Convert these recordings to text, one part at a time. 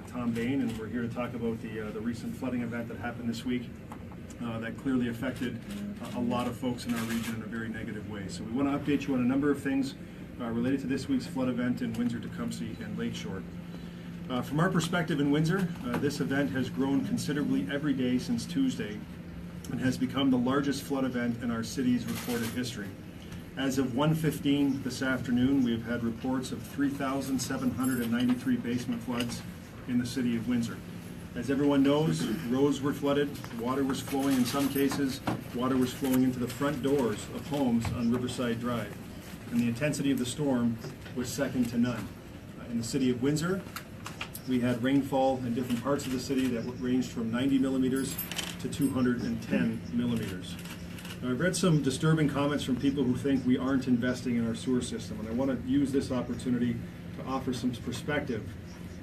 Tom Bain, and we're here to talk about the recent flooding event that happened this week that clearly affected a lot of folks in our region in a very negative way. So we want to update you on a number of things related to this week's flood event in Windsor, Tecumseh, and Lakeshore. From our perspective in Windsor, this event has grown considerably every day since Tuesday and has become the largest flood event in our city's recorded history. As of 1:15 this afternoon, we have had reports of 3,793 basement floods in the city of Windsor. As everyone knows, roads were flooded, water was flowing in some cases, water was flowing into the front doors of homes on Riverside Drive, and the intensity of the storm was second to none. In the city of Windsor, we had rainfall in different parts of the city that ranged from 90 millimeters to 210 millimeters. Now, I've read some disturbing comments from people who think we aren't investing in our sewer system, and I want to use this opportunity to offer some perspective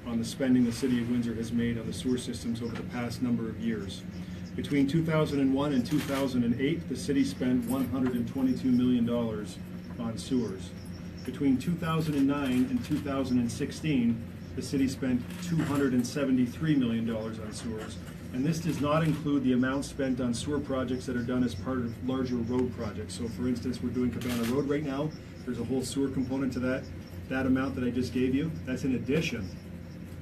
on the spending the city of Windsor has made on the sewer systems over the past number of years. Between 2001 and 2008, the city spent $122 million on sewers. Between 2009 and 2016, the city spent $273 million on sewers. And this does not include the amount spent on sewer projects that are done as part of larger road projects. So for instance, we're doing Cabana Road right now. There's a whole sewer component to that. That amount that I just gave you, that's in addition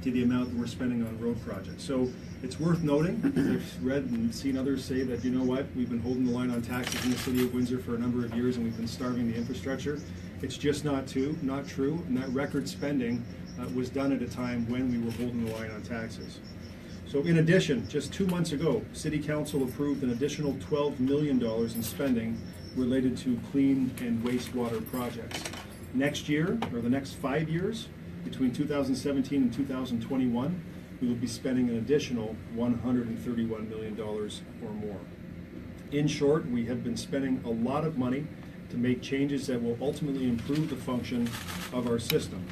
to the amount that we're spending on road projects. So it's worth noting, because I've read and seen others say that, you know what, we've been holding the line on taxes in the city of Windsor for a number of years and we've been starving the infrastructure. It's just not true, and that record spending was done at a time when we were holding the line on taxes. So in addition, just 2 months ago, City Council approved an additional $12 million in spending related to clean and wastewater projects. Next year, or the next 5 years, between 2017 and 2021, we will be spending an additional $131 million or more. In short, we have been spending a lot of money to make changes that will ultimately improve the function of our system.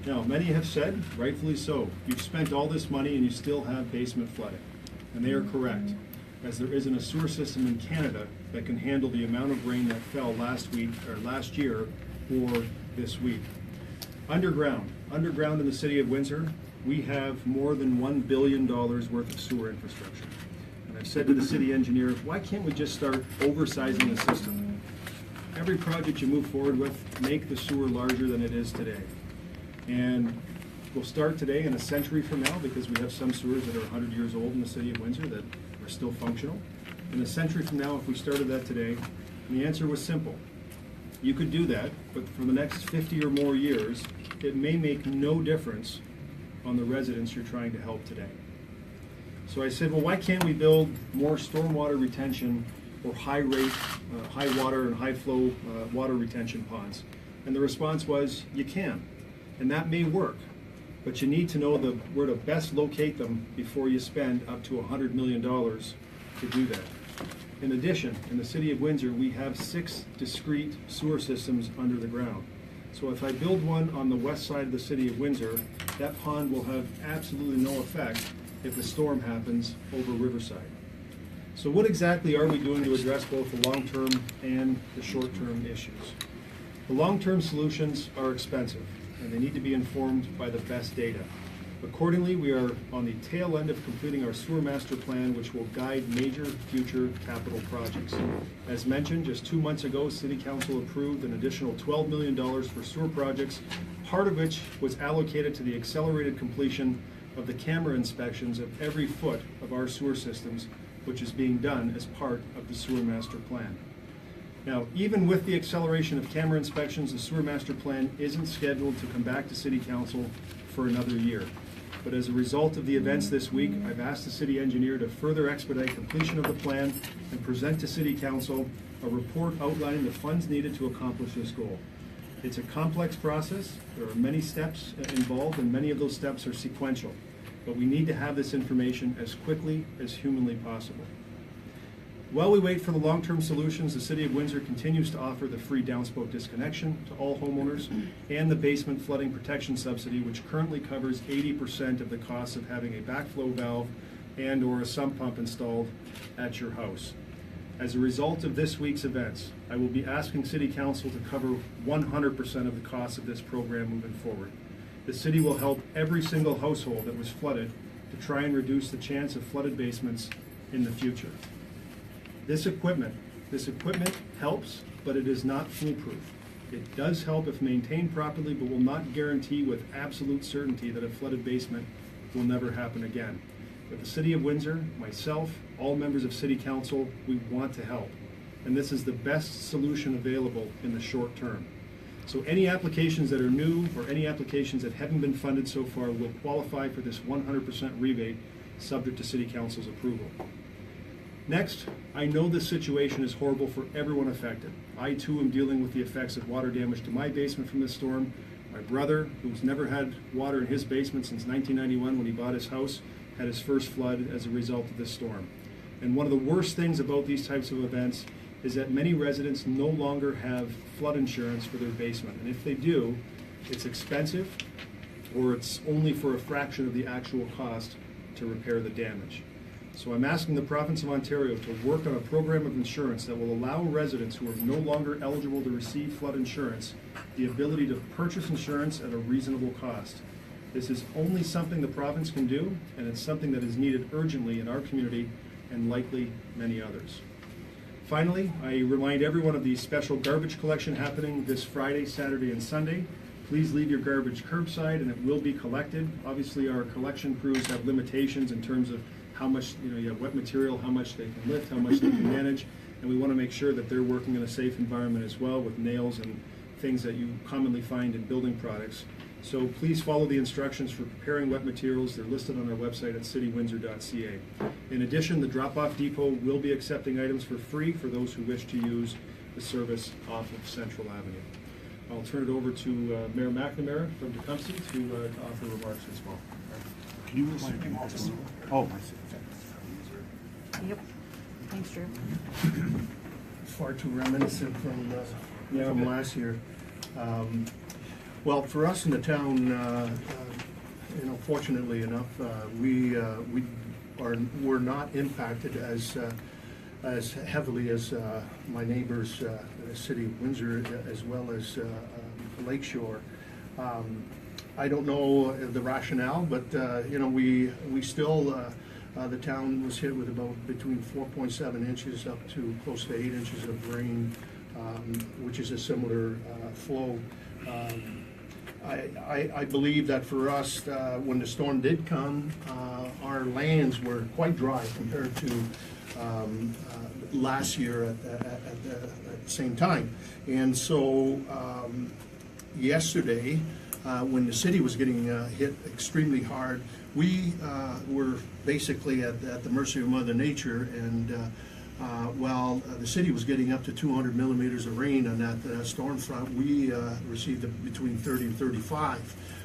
Now, many have said, rightfully so, you've spent all this money and you still have basement flooding. And they are correct, as there isn't a sewer system in Canada that can handle the amount of rain that fell last year or this week. Underground in the city of Windsor, we have more than $1 billion worth of sewer infrastructure. And I've said to the city engineer, why can't we just start oversizing the system? Every project you move forward with, make the sewer larger than it is today. And we'll start today in a century from now, because we have some sewers that are 100 years old in the city of Windsor that are still functional. In a century from now, if we started that today, and the answer was simple. You could do that, but for the next 50 or more years, it may make no difference on the residents you're trying to help today. So I said, well, why can't we build more stormwater retention or high water and high flow water retention ponds? And the response was, you can. And that may work, but you need to know where to best locate them before you spend up to $100 million to do that. In addition, in the city of Windsor, we have 6 discrete sewer systems under the ground. So if I build one on the west side of the city of Windsor, that pond will have absolutely no effect if a storm happens over Riverside. So what exactly are we doing to address both the long-term and the short-term issues? The long-term solutions are expensive, and they need to be informed by the best data. Accordingly, we are on the tail end of completing our sewer master plan, which will guide major future capital projects. As mentioned, just 2 months ago, City Council approved an additional $12 million for sewer projects, part of which was allocated to the accelerated completion of the camera inspections of every foot of our sewer systems, which is being done as part of the sewer master plan. Now, even with the acceleration of camera inspections, the sewer master plan isn't scheduled to come back to City Council for another year. But as a result of the events this week, I've asked the city engineer to further expedite completion of the plan and present to City Council a report outlining the funds needed to accomplish this goal. It's a complex process. There are many steps involved, and many of those steps are sequential. But we need to have this information as quickly as humanly possible. While we wait for the long-term solutions, the City of Windsor continues to offer the free downspout disconnection to all homeowners and the basement flooding protection subsidy, which currently covers 80% of the cost of having a backflow valve and or a sump pump installed at your house. As a result of this week's events, I will be asking City Council to cover 100% of the cost of this program moving forward. The city will help every single household that was flooded to try and reduce the chance of flooded basements in the future. This equipment helps, but it is not foolproof. It does help if maintained properly, but will not guarantee with absolute certainty that a flooded basement will never happen again. But the City of Windsor, myself, all members of City Council, we want to help. And this is the best solution available in the short term. So any applications that are new or any applications that haven't been funded so far will qualify for this 100% rebate, subject to City Council's approval. Next, I know this situation is horrible for everyone affected. I too am dealing with the effects of water damage to my basement from this storm. My brother, who's never had water in his basement since 1991 when he bought his house, had his first flood as a result of this storm. And one of the worst things about these types of events is that many residents no longer have flood insurance for their basement. And if they do, it's expensive, or it's only for a fraction of the actual cost to repair the damage. So I'm asking the province of Ontario to work on a program of insurance that will allow residents who are no longer eligible to receive flood insurance the ability to purchase insurance at a reasonable cost. This is only something the province can do, and it's something that is needed urgently in our community and likely many others. Finally, I remind everyone of the special garbage collection happening this Friday, Saturday, and Sunday. Please leave your garbage curbside and it will be collected. Obviously, our collection crews have limitations in terms of how much, you have wet material, how much they can lift, how much they can manage, and we want to make sure that they're working in a safe environment as well with nails and things that you commonly find in building products. So please follow the instructions for preparing wet materials. They're listed on our website at citywindsor.ca. In addition, the drop-off depot will be accepting items for free for those who wish to use the service off of Central Avenue. I'll turn it over to Mayor McNamara from Tecumseh to offer remarks as well. Can you remind me? Oh, I see. Yep. Thanks, Drew. Far too reminiscent from last year. Well, for us in the town, fortunately enough, we're not impacted as heavily as my neighbors, the City of Windsor, as well as Lakeshore. I don't know the rationale, but we still. The town was hit with about between 4.7 inches up to close to 8 inches of rain, which is a similar flow. I believe that for us, when the storm did come, our lands were quite dry compared to last year at the same time. And so yesterday, when the city was getting hit extremely hard, we were basically at the mercy of Mother Nature, and while the city was getting up to 200 millimeters of rain on that storm front, we received between 30 and 35,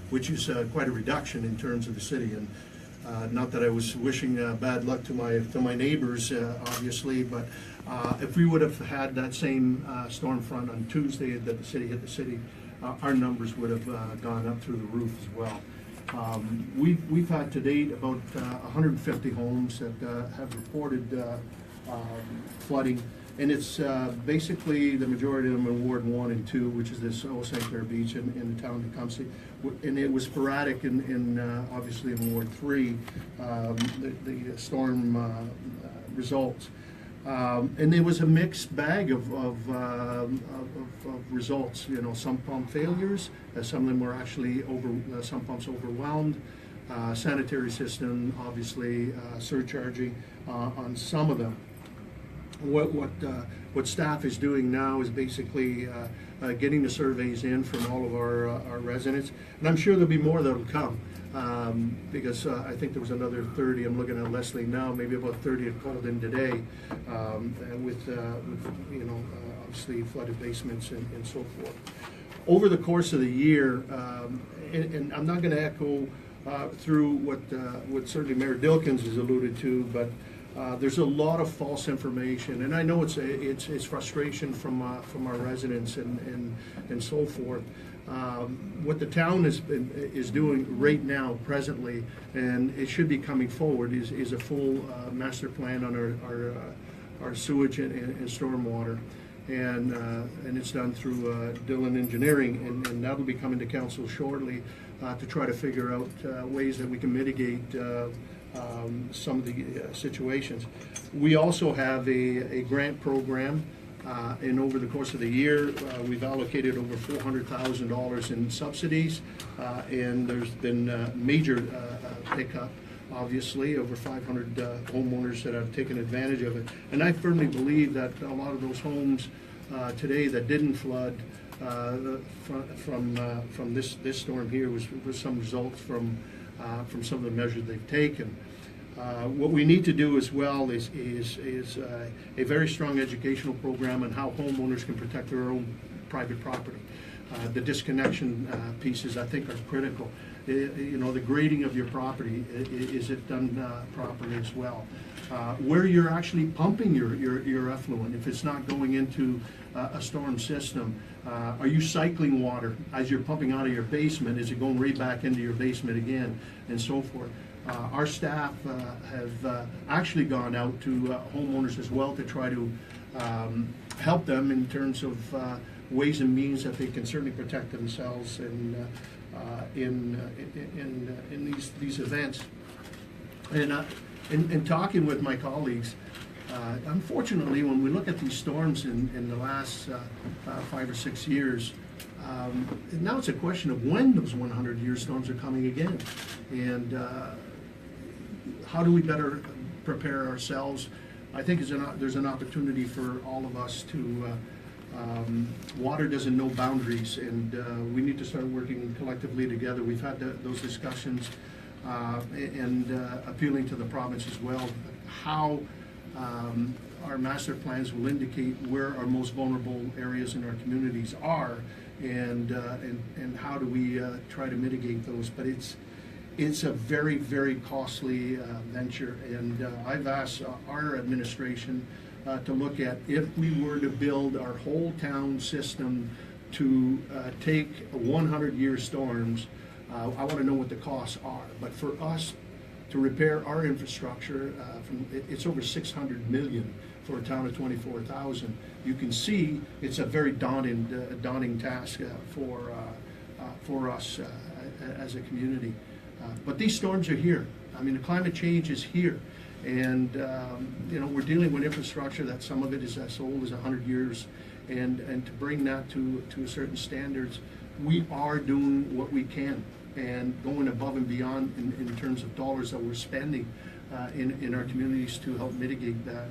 which is quite a reduction in terms of the city. And not that I was wishing bad luck to my neighbors, obviously, but if we would have had that same storm front on Tuesday that the city hit the city, our numbers would have gone up through the roof as well. We've had to date about 150 homes that have reported flooding, and it's basically the majority of them in Ward 1 and 2, which is this Old St. Clair Beach in the town of Tecumseh. And it was sporadic in obviously in Ward 3, the storm results. And there was a mixed bag of results. Some pump failures, some of them were actually some pumps overwhelmed. Sanitary system obviously surcharging on some of them. What staff is doing now is basically getting the surveys in from all of our residents, and I'm sure there'll be more that'll come. Because I think there was another 30. I'm looking at Leslie now. Maybe about 30 have called in today, with obviously flooded basements and so forth. Over the course of the year, and I'm not going to echo through what certainly Mayor Dilkins has alluded to, but there's a lot of false information, and I know it's frustration from our residents and so forth. What the town is doing right now, presently, and it should be coming forward, is a full master plan on our sewage and stormwater, and it's done through Dillon Engineering, and that'll be coming to council shortly. to try to figure out ways that we can mitigate some of the situations. We also have a grant program, and over the course of the year, we've allocated over $400,000 in subsidies, and there's been major pickup. Obviously, over 500 homeowners that have taken advantage of it. And I firmly believe that a lot of those homes today that didn't flood from this storm here was some results from some of the measures they've taken. What we need to do as well is a very strong educational program on how homeowners can protect their own private property. The disconnection pieces, I think, are critical. You know, the grading of your property, is it done properly as well? Where you're actually pumping your effluent, if it's not going into a storm system, are you cycling water as you're pumping out of your basement? Is it going right back into your basement again, and so forth? Our staff have actually gone out to homeowners as well to try to help them in terms of ways and means that they can certainly protect themselves in these events. And in talking with my colleagues, unfortunately, when we look at these storms in the last 5 or 6 years, now it's a question of when those 100-year storms are coming again, and how do we better prepare ourselves? I think there's an opportunity for all of us to. Water doesn't know boundaries, and we need to start working collectively together. We've had those discussions and appealing to the province as well, how our master plans will indicate where our most vulnerable areas in our communities are, and how do we try to mitigate those. But it's a very, very costly venture, and I've asked our administration to look at, if we were to build our whole town system to take 100-year storms, I want to know what the costs are. But for us to repair our infrastructure, it's over $600 million for a town of 24,000. You can see it's a very daunting task for us as a community. But these storms are here. I mean, the climate change is here. And, you know, we're dealing with infrastructure that some of it is as old as 100 years. And to bring that to certain standards, we are doing what we can and going above and beyond in terms of dollars that we're spending in our communities to help mitigate that.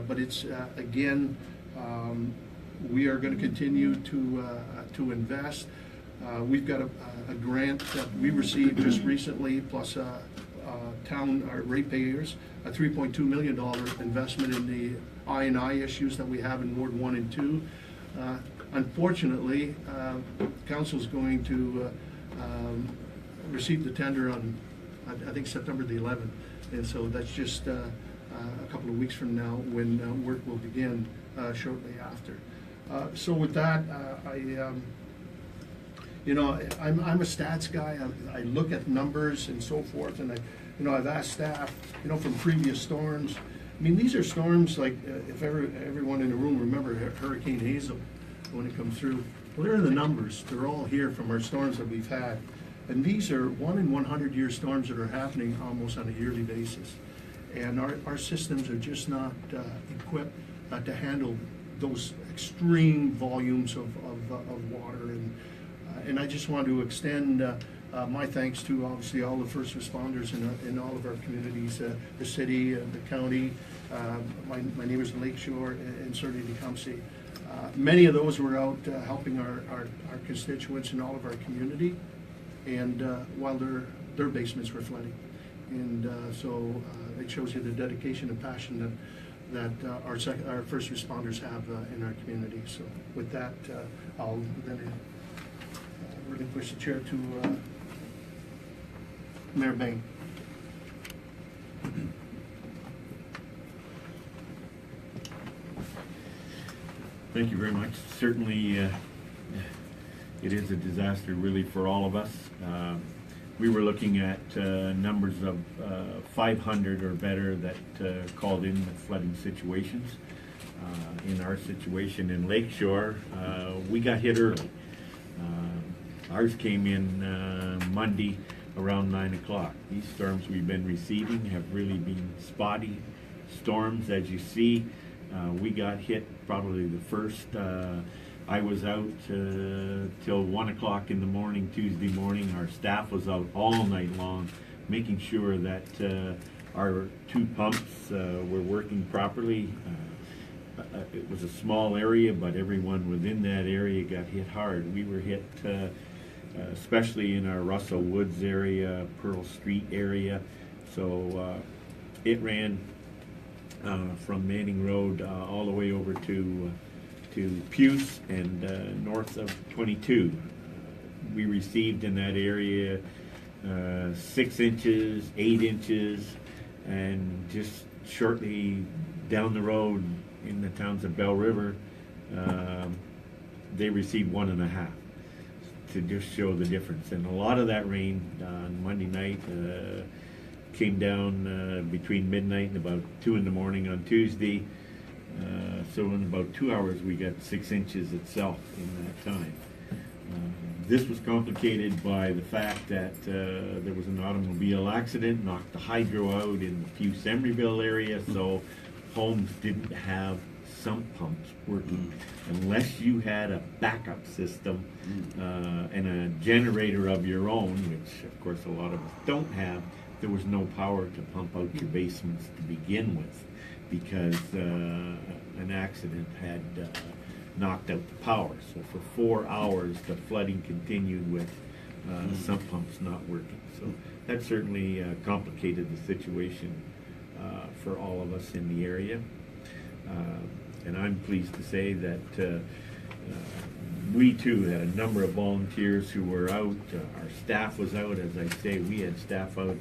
But it's, again, we are going to continue to invest. We've got a grant that we received just recently, plus town ratepayers, a $3.2 million investment in the I&I issues that we have in Ward 1 and 2. Unfortunately, Council's going to receive the tender on, I think, September the 11th. And so that's just a couple of weeks from now when work will begin shortly after. So with that, you know, I'm a stats guy. I look at numbers and so forth, and I've asked staff, you know, from previous storms. I mean, these are storms like, if everyone in the room remember Hurricane Hazel when it comes through. Well, they're in the numbers. They're all here from our storms that we've had. And these are 1 in 100-year storms that are happening almost on a yearly basis. And our systems are just not equipped to handle those extreme volumes of water. And I just want to extend my thanks to, obviously, all the first responders in all of our communities, the city, the county, my neighbors in Lakeshore, and certainly Tecumseh. Many of those were out helping our constituents in all of our community, and while their basements were flooding. And so it shows you the dedication and passion that our first responders have in our community. So with that, I'll then relinquish the chair to Mayor Bain. Thank you very much. Certainly, it is a disaster really for all of us. We were looking at numbers of 500 or better that called in the flooding situations. In our situation in Lakeshore, we got hit early. Ours came in Monday around 9 o'clock. These storms we've been receiving have really been spotty storms, as you see. We got hit probably the first. I was out till 1 o'clock in the morning, Tuesday morning. Our staff was out all night long, making sure that our two pumps were working properly. It was a small area, but everyone within that area got hit hard. We were hit, especially in our Russell Woods area, Pearl Street area. So it ran from Manning Road all the way over to Puce and north of 22. We received in that area 6 inches, 8 inches, and just shortly down the road in the towns of Bell River, they received 1.5, to just show the difference. And a lot of that rain on Monday night came down between midnight and about 2 in the morning on Tuesday. So in about 2 hours we got 6 inches itself in that time. This was complicated by the fact that there was an automobile accident, knocked the hydro out in the Puce-Emeryville area, so homes didn't have sump pumps working unless you had a backup system and a generator of your own, which of course a lot of us don't have. There was no power to pump out your basements to begin with, because an accident had knocked out the power. So for 4 hours the flooding continued with sump pumps not working. So that certainly complicated the situation for all of us in the area. And I'm pleased to say that we too had a number of volunteers who were out. Our staff was out. As I say, we had staff out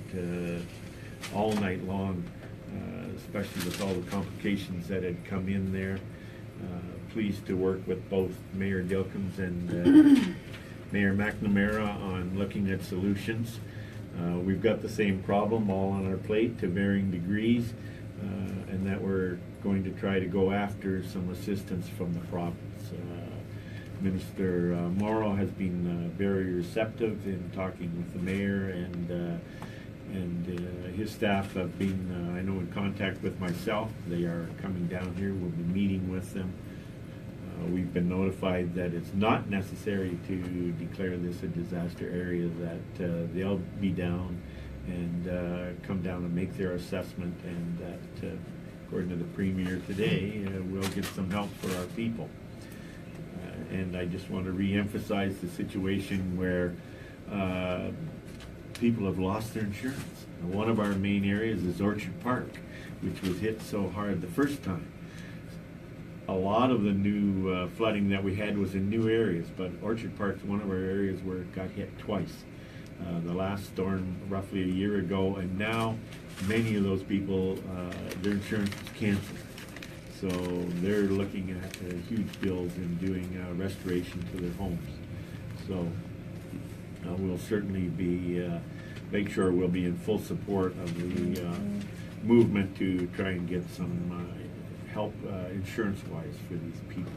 all night long, especially with all the complications that had come in there. Pleased to work with both Mayor Dilkens and Mayor McNamara on looking at solutions. We've got the same problem all on our plate to varying degrees, and that we're going to try to go after some assistance from the province. Minister Morrow has been very receptive in talking with the mayor, and his staff have been, I know, in contact with myself. They are coming down here. We'll be meeting with them. We've been notified that it's not necessary to declare this a disaster area, that they'll be down and come down and make their assessment, and that, according to the Premier today, we'll get some help for our people. And I just want to re-emphasize the situation where people have lost their insurance. One of our main areas is Orchard Park, which was hit so hard the first time. A lot of the new flooding that we had was in new areas, but Orchard Park's one of our areas where it got hit twice. The last storm roughly a year ago, and now many of those people, their insurance was canceled. So they're looking at huge bills in doing restoration to their homes. So we'll certainly be, make sure we'll be in full support of the movement to try and get some help insurance-wise for these people.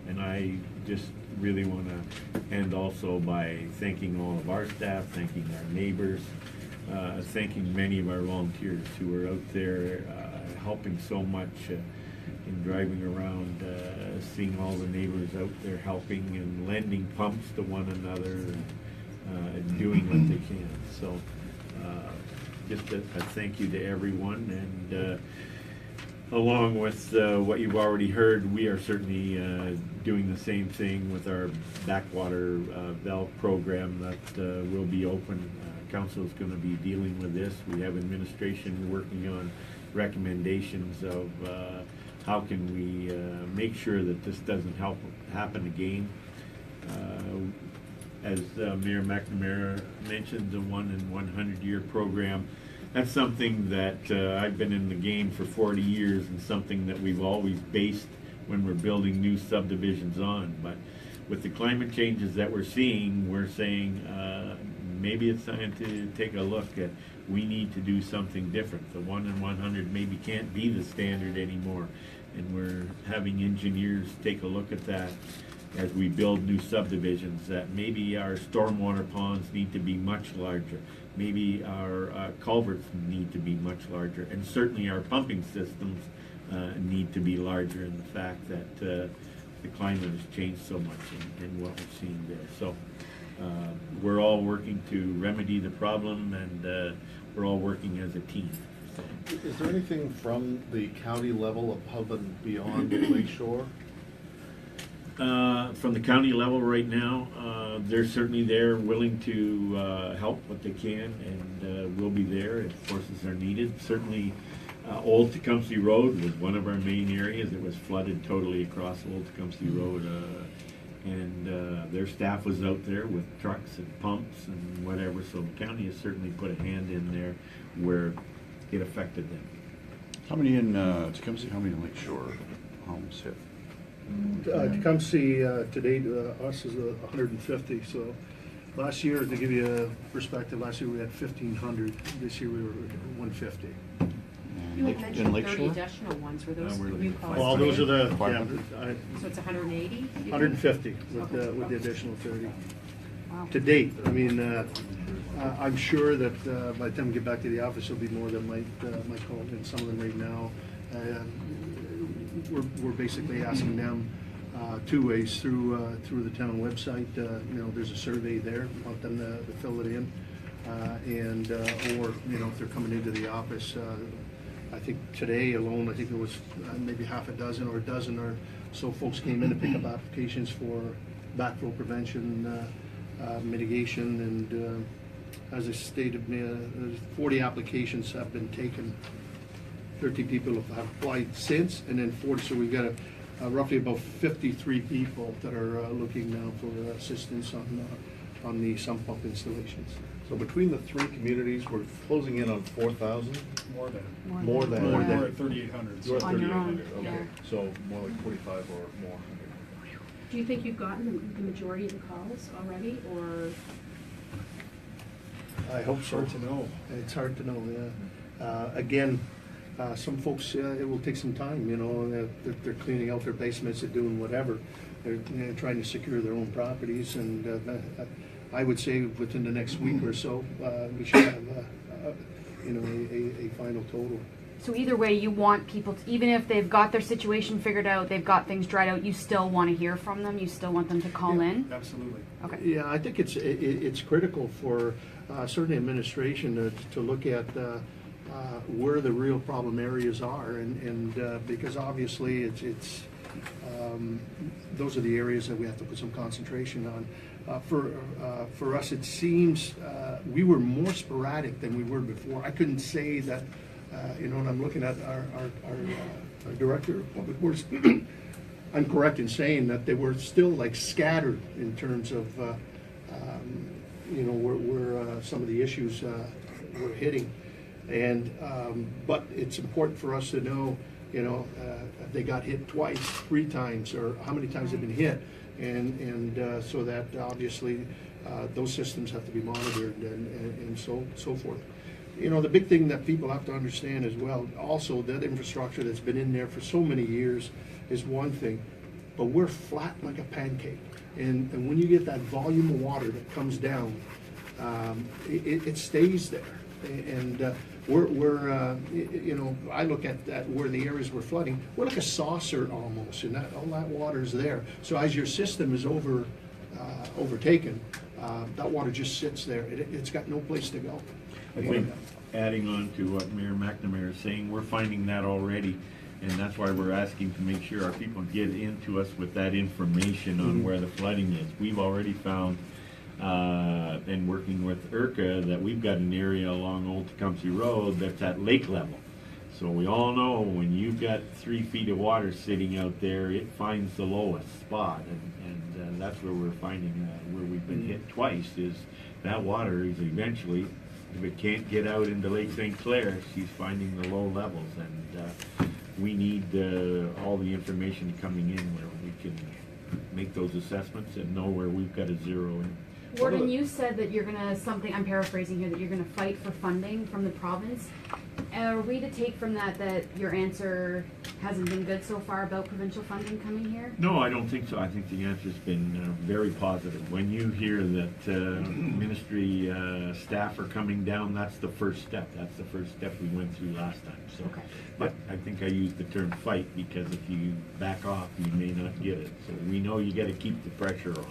And I just really want to end also by thanking all of our staff, thanking our neighbors, thanking many of our volunteers who are out there helping so much in driving around, seeing all the neighbors out there helping and lending pumps to one another, and doing what they can. So just a thank you to everyone, and along with what you've already heard, we are certainly doing the same thing with our backwater valve program that will be open. Council is going to be dealing with this. We have administration working on recommendations of how can we make sure that this doesn't happen again. As Mayor McNamara mentioned, the 1 in 100 year program, that's something that I've been in the game for 40 years, and something that we've always based when we're building new subdivisions on. But with the climate changes that we're seeing, we're saying maybe it's time to take a look at, we need to do something different. The 1 in 100 maybe can't be the standard anymore, and we're having engineers take a look at that as we build new subdivisions, that maybe our stormwater ponds need to be much larger. Maybe our culverts need to be much larger, and certainly our pumping systems need to be larger in the fact that the climate has changed so much in what we're seeing there. So we're all working to remedy the problem, and we're all working as a team. Is there anything from the county level above and beyond the Lake Shore? From the county level right now, they're certainly there, willing to help what they can, and we'll be there if forces are needed. Certainly, Old Tecumseh Road was one of our main areas. It was flooded totally across Old Tecumseh Road, and their staff was out there with trucks and pumps and whatever, so the county has certainly put a hand in there where it affected them. How many in Tecumseh, how many in Lake Shore homes hit? Tecumseh, to date, us is 150, so last year, to give you a perspective, last year we had 1,500, this year we were 150. You had In mentioned Lake 30 Shore? additional ones, were those we're looking new at calls? Well, those are the, yeah, 500. So it's 180? you think? 150 with the additional 30. Wow. To date, I mean, I'm sure that by the time we get back to the office, there'll be more than might call, and some of them right now. We're basically asking them two ways through the town website. There's a survey there, want them to fill it in, and or if they're coming into the office. I think today alone, I think there was maybe half a dozen or a dozen or so folks came in to pick up applications for backflow prevention, mitigation, and as I stated, 40 applications have been taken. 13 people have applied since, and then 40. So we've got roughly about 53 people that are looking now for assistance on the sump pump installations. So between the three communities, we're closing in on 4,000? More than. More than. We're Yeah. at 3,800. You're at On your own, 3,800, okay. yeah. So more like 45 or more. Do you think you've gotten the majority of the calls already, or? I hope so. Hard to know. It's hard to know, yeah. Again, some folks, it will take some time, they're cleaning out their basements, they're doing whatever. They're trying to secure their own properties, and I would say within the next week or so, we should have, a final total. So either way, you want people, even if they've got their situation figured out, they've got things dried out, you still want to hear from them? You still want them to call in? Absolutely. Okay. Yeah, I think it's critical for certainly administration to look at where the real problem areas are, and because obviously it's those are the areas that we have to put some concentration on. For us, it seems we were more sporadic than we were before. I couldn't say that, and I'm looking at our director of public works. I'm correct in saying that they were still like scattered in terms of where some of the issues were hitting, and but it's important for us to know, they got hit twice, 3 times, or how many times they've been hit, and so that obviously those systems have to be monitored and so forth. The big thing that people have to understand as well, also that infrastructure that's been in there for so many years is one thing, but we're flat like a pancake. And when you get that volume of water that comes down, it stays there. And I look at that where the areas we're flooding, we're like a saucer almost, and all that water is there. So as your system is overtaken, that water just sits there. It's got no place to go. I think adding on to what Mayor McNamara is saying, we're finding that already, and that's why we're asking to make sure our people get into us with that information on where the flooding is. We've already found, and working with IRCA, that we've got an area along Old Tecumseh Road that's at lake level. So we all know when you've got 3 feet of water sitting out there, it finds the lowest spot, and that's where we're finding where we've been hit twice, is that water is eventually, if it can't get out into Lake St. Clair, she's finding the low levels, and we need all the information coming in where we can make those assessments and know where we've got to zero in. Warden, you said that you're gonna, I'm paraphrasing here, that you're gonna fight for funding from the province. Are we to take from that your answer hasn't been good so far about provincial funding coming here? No, I don't think so. I think the answer's been very positive. When you hear that ministry staff are coming down, that's the first step. That's the first step we went through last time. So, Okay. but I think I used the term fight because if you back off, you may not get it. So we know you got to keep the pressure on.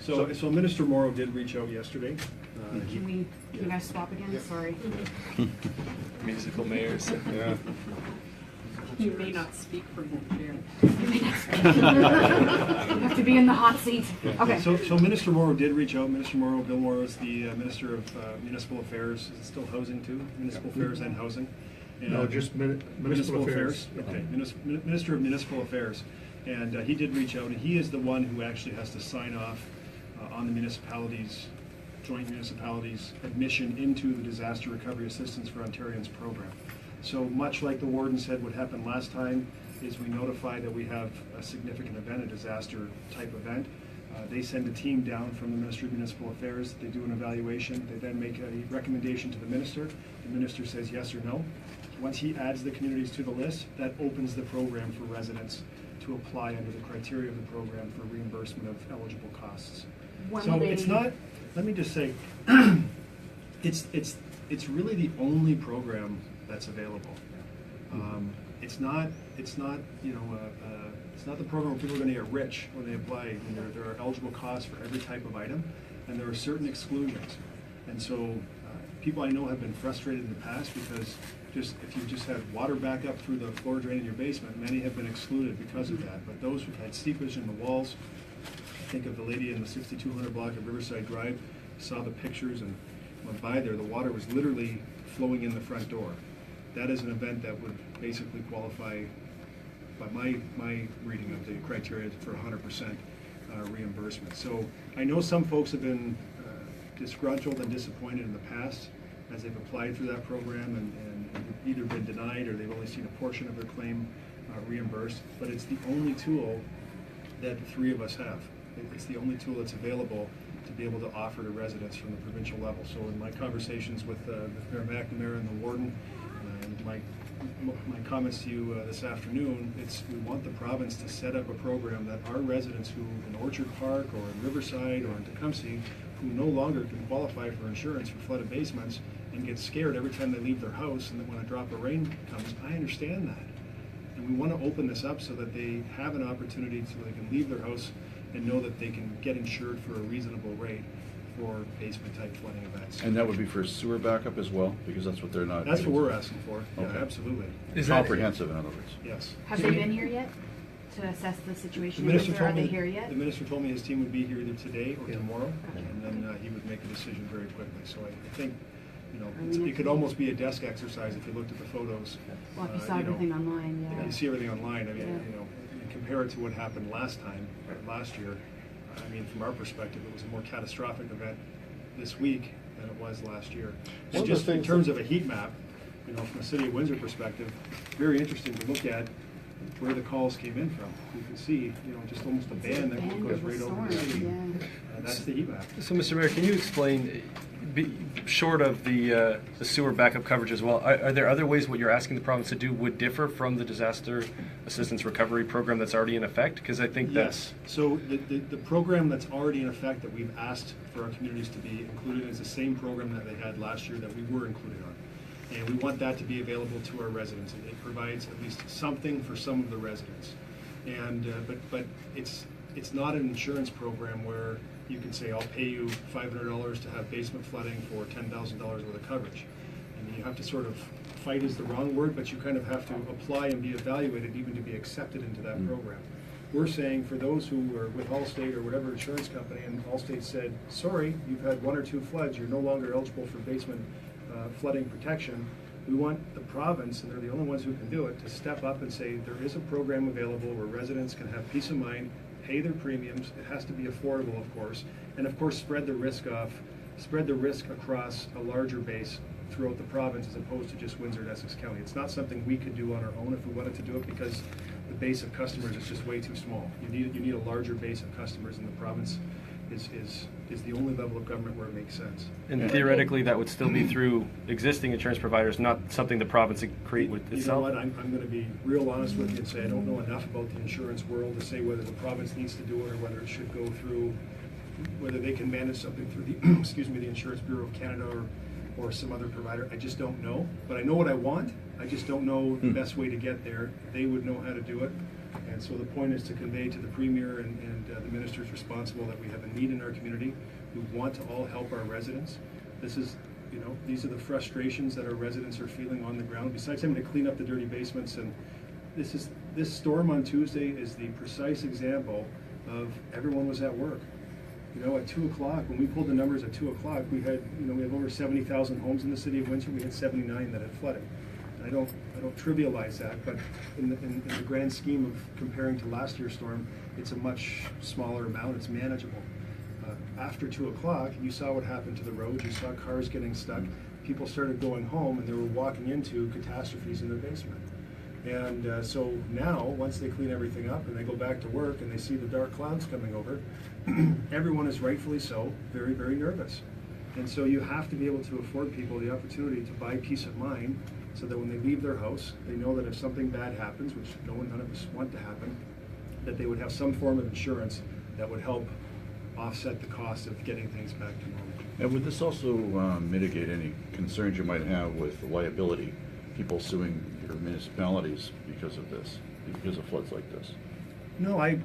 Okay. So Minister Morrow did reach out yesterday. Can you guys swap again? Sorry. Musical mayors. Yeah. You may not speak for the chair. You have to be in the hot seat. Okay. So Minister Morrow did reach out. Minister Morrow, Bill Morrow is the Minister of Municipal Affairs. Is it still housing too? Municipal Affairs and housing? No, just municipal affairs. Okay, Minister of Municipal Affairs. And he did reach out, and he is the one who actually has to sign off on the municipalities, joint municipalities' admission into the Disaster Recovery Assistance for Ontarians program. So much like the warden said would happen last time, is we notify that we have a significant event, a disaster type event. They send a team down from the Ministry of Municipal Affairs. They do an evaluation. They then make a recommendation to the minister. The minister says yes or no. Once he adds the communities to the list, that opens the program for residents to apply under the criteria of the program for reimbursement of eligible costs. When So will they- it's not, let me just say, it's really the only program that's available. It's not, you know, it's not the program where people are gonna get rich when they apply. I mean, there are eligible costs for every type of item, and there are certain exclusions. And so, people I know have been frustrated in the past because if you just had water back up through the floor drain in your basement, many have been excluded because of that. But those who've had seepage in the walls, think of the lady in the 6200 block of Riverside Drive, saw the pictures and went by there, the water was literally flowing in the front door. That is an event that would basically qualify, by my reading of the criteria, for 100% reimbursement. So I know some folks have been disgruntled and disappointed in the past as they've applied through that program and either been denied or they've only seen a portion of their claim reimbursed. But it's the only tool that the three of us have. It's the only tool that's available to be able to offer to residents from the provincial level. So in my conversations with Mayor McNamara and the warden, and my comments to you this afternoon, we want the province to set up a program that our residents who in Orchard Park or in Riverside or in Tecumseh, who no longer can qualify for insurance for flooded basements and get scared every time they leave their house, and then when a drop of rain comes, I understand that. And we want to open this up so that they have an opportunity so they can leave their house and know that they can get insured for a reasonable rate for basement-type flooding events. And that would be for sewer backup as well, because that's what they're not. That's what we're asking for. Yeah, Okay. absolutely. Is that- Comprehensive, in other words. Yes. Have they been here yet to assess the The situation? minister Are told they me, here yet? the minister told me his team would be here either today or Yeah. tomorrow, Okay. and then he would make a decision very quickly. So I think, you know, Early it next could week. almost be a desk exercise if you looked at the photos. Well, if you saw you know, everything online, yeah. You see everything online. I mean, Yeah. you know, and compare it to what happened last time, last year. I mean, from our perspective, it was a more catastrophic event this week than it was last year. One And of the just in things terms that- of a heat map, you know, from a city of Windsor perspective, very interesting to look at where the calls came in from. You can see, you know, just almost a band that Band goes of right the over the storm, city. yeah. That's the heat map. So, Mr. Mayor, can you explain, short of the sewer backup coverage as well, are there other ways what you're asking the province to do would differ from the disaster assistance recovery program that's already in effect? Because I think that's... Yes. So the program that's already in effect that we've asked for our communities to be included is the same program that they had last year that we were included on. And we want that to be available to our residents. It provides at least something for some of the residents. And, but it's not an insurance program where you can say, I'll pay you $500 to have basement flooding for $10,000 worth of coverage. I mean, you have to sort of, fight is the wrong word, but you kind of have to apply and be evaluated even to be accepted into that program. We're saying for those who are with Allstate or whatever insurance company, and Allstate said, sorry, you've had 1 or 2 floods, you're no longer eligible for basement flooding protection. We want the province, and they're the only ones who can do it, to step up and say there is a program available where residents can have peace of mind, pay their premiums. It has to be affordable, of course, and of course spread the risk across a larger base throughout the province as opposed to just Windsor and Essex County. It's not something we could do on our own if we wanted to do it because the base of customers is just way too small. You need a larger base of customers, and the province is is the only level of government where it makes sense. And theoretically, that would still be through existing insurance providers, not something the province would create with You know itself. what, I'm going to be real honest with you and say I don't know enough about the insurance world to say whether the province needs to do it or whether it should go through, whether they can manage something through the, excuse me, the Insurance Bureau of Canada or some other provider. I just don't know. But I know what I want. I just don't know the best way to get there. They would know how to do it. And so the point is to convey to the Premier and the ministers responsible that we have a need in our community. We want to all help our residents. This is, you know, these are the frustrations that our residents are feeling on the ground. Besides having to clean up the dirty basements, and this storm on Tuesday is the precise example of everyone was at work. You know, at 2 o'clock, when we pulled the numbers at 2 o'clock, we had, you know, we have over 70,000 homes in the city of Windsor. We had 79 that had flooded. And I don't trivialize that, but in the grand scheme of comparing to last year's storm, it's a much smaller amount. It's manageable. After 2 o'clock, you saw what happened to the roads. You saw cars getting stuck. People started going home, and they were walking into catastrophes in their basement. And so now, once they clean everything up and they go back to work and they see the dark clouds coming over, everyone is rightfully so very, very nervous. And so you have to be able to afford people the opportunity to buy peace of mind so that when they leave their house, they know that if something bad happens, which none of us want to happen, that they would have some form of insurance that would help offset the cost of getting things back to normal. And would this also mitigate any concerns you might have with liability, people suing your municipalities because of this, because of floods like this? No, I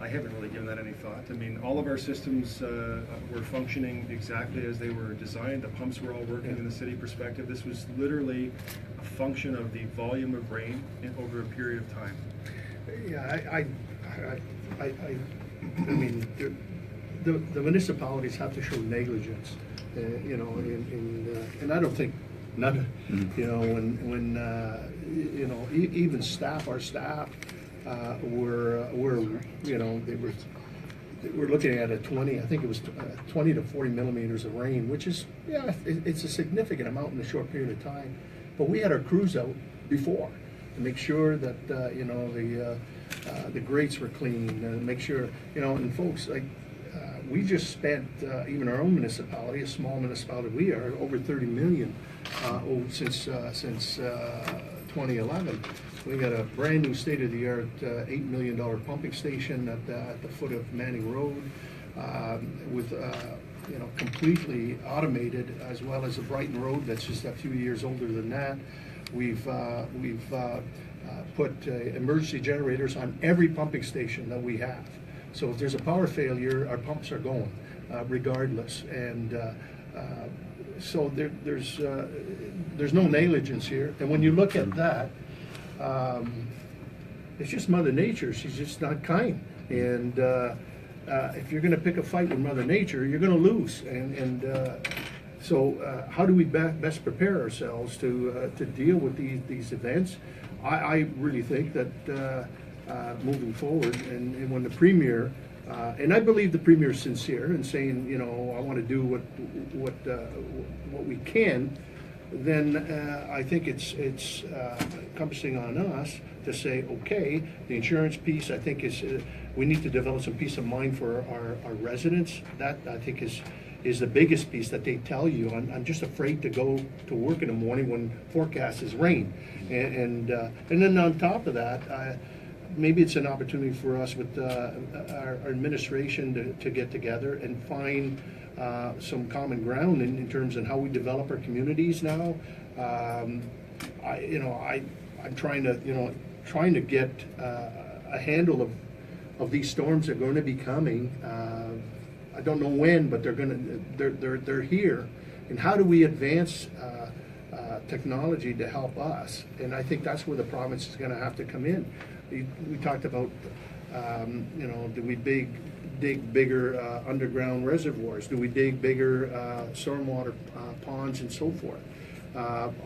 haven't really given that any thought. I mean, all of our systems were functioning exactly as they were designed. The pumps were all working in the city perspective. This was literally a function of the volume of rain over a period of time. Yeah, I mean, the municipalities have to show negligence, you know, and I don't think none, you know, when you know, even our staff were, you know, they were looking at a 20, I think it was 20 to 40 millimeters of rain, which is, yeah, it's a significant amount in a short period of time. But we had our crews out before to make sure that, you know, the grates were clean, make sure, you know, and folks, like, we just spent, even our own municipality, a small municipality we are, over 30 million since 2011. We got a brand new state-of-the-art $8 million pumping station at the foot of Manning Road, with you know, completely automated, as well as a Brighton Road that's just a few years older than that. We've put emergency generators on every pumping station that we have. So if there's a power failure, our pumps are going regardless. And so there's no negligence here. And when you look at that, it's just Mother Nature. She's just not kind. And if you're going to pick a fight with Mother Nature, you're going to lose. So how do we best prepare ourselves to deal with these events? I really think that moving forward, and when the Premier, and I believe the Premier is sincere in saying, you know, I want to do what we can, then I think it's encompassing on us to say, okay, the insurance piece, I think is, we need to develop some peace of mind for our residents. That, I think, is the biggest piece that they tell you. I'm just afraid to go to work in the morning when forecast is rain. And then on top of that, maybe it's an opportunity for us with our administration to get together and find some common ground in terms of how we develop our communities now. I'm trying to get a handle of these storms that are going to be coming. I don't know when, but they're here. And how do we advance technology to help us? And I think that's where the province is going to have to come in. We talked about, you know, do we dig bigger underground reservoirs? Do we dig bigger stormwater ponds and so forth?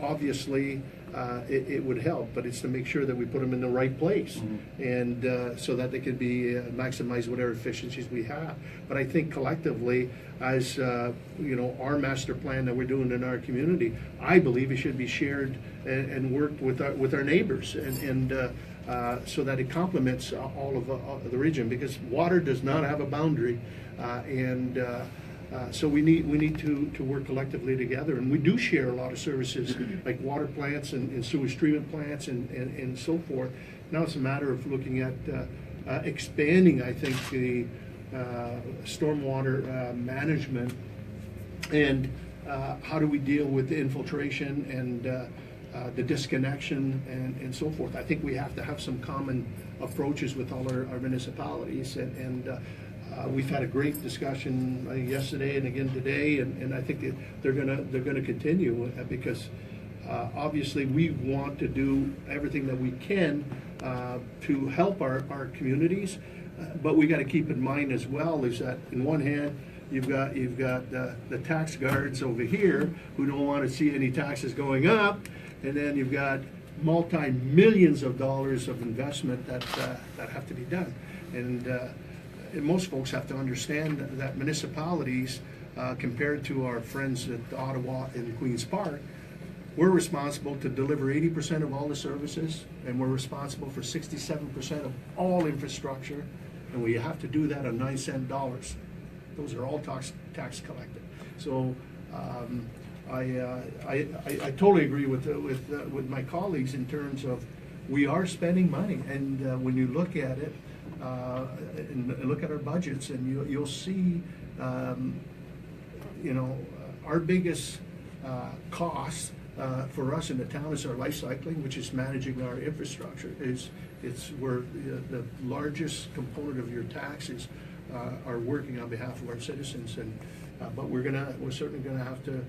Obviously, it would help, but it's to make sure that we put them in the right place, and so that they can be maximize whatever efficiencies we have. But I think collectively, as you know, our master plan that we're doing in our community, I believe it should be shared and worked with our neighbors. And so that it complements all of the region, because water does not have a boundary, so we need to work collectively together, and we do share a lot of services like water plants and sewage treatment plants and so forth. Now it's a matter of looking at expanding, I think, the stormwater management, and how do we deal with the infiltration and the disconnection and so forth. I think we have to have some common approaches with all our municipalities, and we've had a great discussion yesterday and again today, and I think that they're gonna continue, because obviously we want to do everything that we can to help our communities, but we got to keep in mind as well is that in one hand you've got the tax guards over here who don't want to see any taxes going up, and then you've got multi-millions of dollars of investment that have to be done, and most folks have to understand that municipalities, compared to our friends at Ottawa and Queen's Park, we're responsible to deliver 80% of all the services, and we're responsible for 67% of all infrastructure, and we have to do that on 9-cent dollars. Those are all tax collected. So I totally agree with my colleagues in terms of we are spending money, and when you look at it and look at our budgets, and you'll see, our biggest cost for us in the town is our life cycling, which is managing our infrastructure. It's where the largest component of your taxes are working on behalf of our citizens, and but we're certainly gonna have to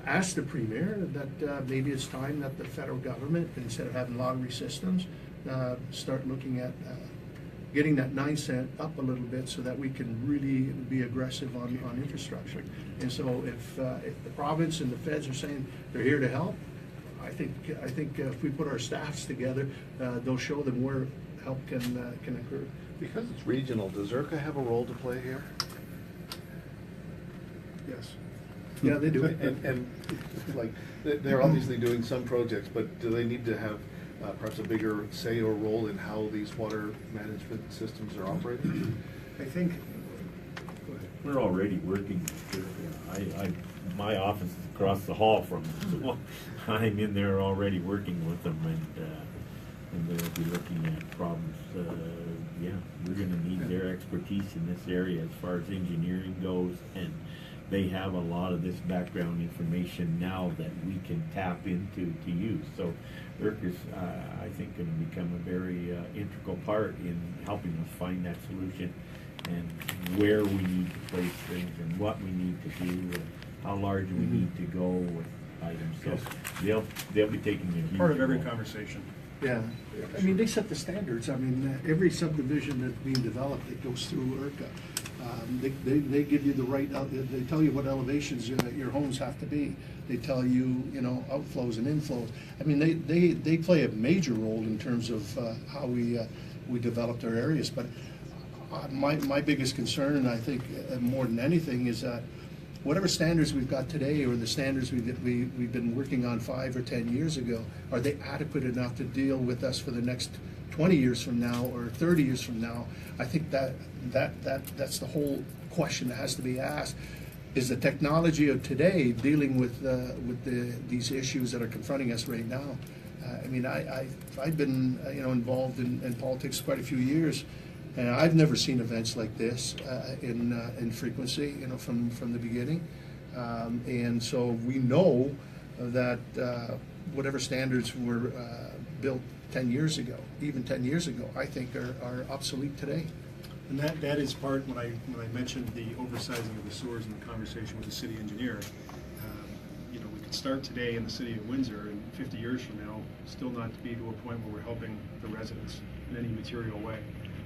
ask the Premier that maybe it's time that the federal government, instead of having lottery systems, start looking at getting that 9-cent up a little bit so that we can really be aggressive on infrastructure. And so if the province and the feds are saying they're here to help, I think if we put our staffs together, they'll show them where help can occur. Because it's regional, does IRCA have a role to play here? Yes. Yeah, they do. And like, they're obviously doing some projects, but do they need to have perhaps a bigger say or role in how these water management systems are operating? I think, We're already working. My office is across the hall from them, so I'm in there already working with them, and they'll be looking at problems. Yeah, we're going to need their expertise in this area as far as engineering goes, and they have a lot of this background information now that we can tap into to use. So IRC is, I think, going to become a very integral part in helping us find that solution, and where we need to place things, and what we need to do, and how large we need to go with items. So they'll be taking a huge part of every role. conversation. Yeah, I mean, they set the standards. I mean, every subdivision that's being developed, it goes through IRCA. They give you the right, they tell you what elevations your homes have to be. They tell you, outflows and inflows. I mean, they play a major role in terms of how we developed our areas. But my biggest concern, I think, more than anything, is that whatever standards we've got today, or the standards we've been working on 5 or 10 years ago, are they adequate enough to deal with us for the next 20 years from now or 30 years from now? I think that's the whole question that has to be asked. Is the technology of today dealing with these issues that are confronting us right now? I mean, I've been involved in politics quite a few years, and I've never seen events like this in frequency, from the beginning. And so we know that whatever standards were built 10 years ago, even 10 years ago, I think are obsolete today. And that is part, when I mentioned the oversizing of the sewers in the conversation with the city engineer, we could start today in the city of Windsor, and 50 years from now, still not be to a point where we're helping the residents in any material way.